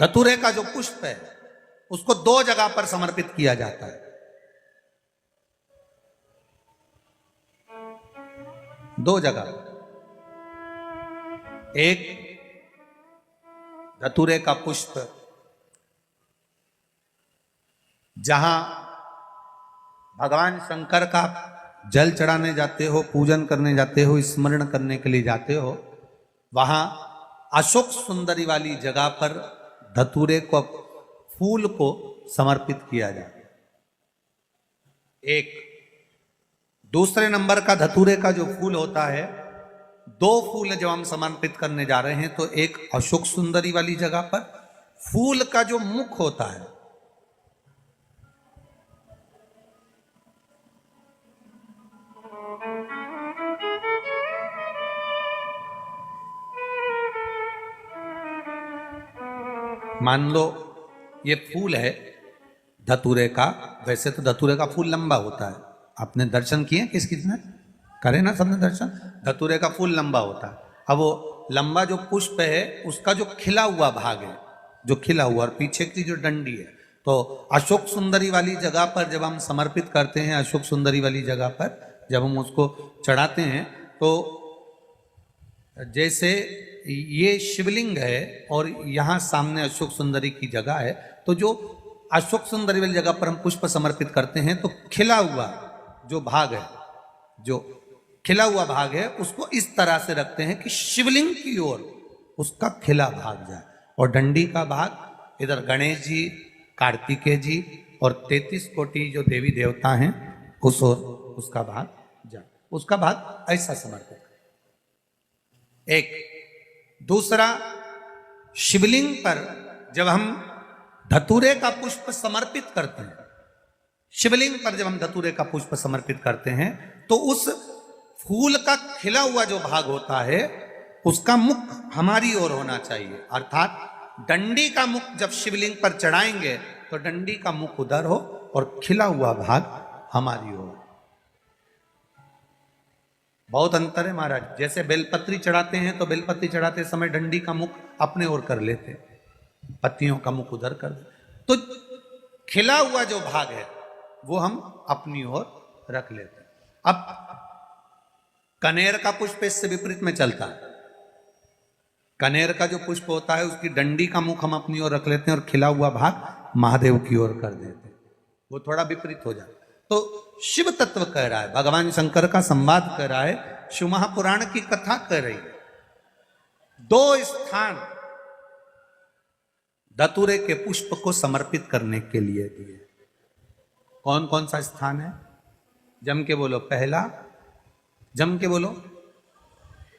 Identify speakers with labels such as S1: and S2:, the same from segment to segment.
S1: धतूरे का जो पुष्प है उसको दो जगह पर समर्पित किया जाता है। दो जगह, एक धतूरे का पुष्प जहां भगवान शंकर का जल चढ़ाने जाते हो, पूजन करने जाते हो, स्मरण करने के लिए जाते हो, वहां अशोक सुंदरी वाली जगह पर धतूरे को, फूल को समर्पित किया जाता है। एक दूसरे नंबर का धतूरे का जो फूल होता है, दो फूल जब हम समर्पित करने जा रहे हैं तो एक अशोक सुंदरी वाली जगह पर फूल का जो मुख होता है, मान लो ये फूल है धतूरे का। वैसे तो धतूरे का फूल लंबा होता है, आपने दर्शन किए किस किसने करे ना, सबने दर्शन। धतूरे का फूल लंबा होता है। अब वो लंबा जो पुष्प है उसका जो खिला हुआ भाग है, जो खिला हुआ, और पीछे की जो डंडी है, तो अशोक सुंदरी वाली जगह पर जब हम समर्पित करते हैं, अशोक सुंदरी वाली जगह पर जब हम उसको चढ़ाते हैं, तो जैसे ये शिवलिंग है और यहाँ सामने अशोक सुंदरी की जगह है, तो जो अशोक सुंदरी वाली जगह पर हम पुष्प समर्पित करते हैं तो खिला हुआ जो भाग है, जो खिला हुआ भाग है, उसको इस तरह से रखते हैं कि शिवलिंग की ओर उसका खिला भाग जाए, और डंडी का भाग इधर गणेश जी, कार्तिकेय जी और 33 कोटि जो देवी देवता हैं उस ओर उसका भाग जाए, उसका भाग ऐसा समर्पित। एक दूसरा, शिवलिंग पर जब हम धतूरे का पुष्प समर्पित करते हैं, शिवलिंग पर जब हम धतूरे का पुष्प समर्पित करते हैं तो उस फूल का खिला हुआ जो भाग होता है उसका मुख हमारी ओर होना चाहिए। अर्थात डंडी का मुख जब शिवलिंग पर चढ़ाएंगे तो डंडी का मुख उधर हो और खिला हुआ भाग हमारी ओर। बहुत अंतर है महाराज। जैसे बेलपत्री चढ़ाते हैं तो बेलपत्री चढ़ाते समय डंडी का मुख अपने ओर कर लेते, पत्तियों का मुख उधर कर देते, तो खिला हुआ जो भाग है वो हम अपनी ओर रख लेते हैं। अब कनेर का पुष्प इससे विपरीत में चलता है। कनेर का जो पुष्प होता है उसकी डंडी का मुख हम अपनी ओर रख लेते हैं और खिला हुआ भाग महादेव की ओर कर देते हैं, वो थोड़ा विपरीत हो जाता है। तो शिव तत्व कह रहा है, भगवान शंकर का संवाद कर रहा है, शिव महापुराण की कथा कर रही है। दो स्थान धतूरे के पुष्प को समर्पित करने के लिए दिए। कौन कौन सा स्थान है? जम के बोलो। पहला, जम के बोलो।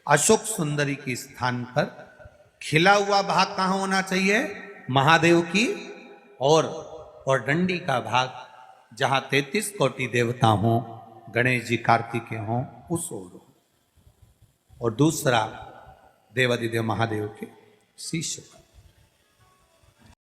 S1: अशोक सुंदरी के स्थान पर खिला हुआ भाग कहां होना चाहिए? महादेव की और डंडी का भाग जहां 33 कोटि देवता हों, गणेश जी, कार्तिकेय हों, उस ओर हो। और दूसरा देवाधिदेव महादेव के शीश पर।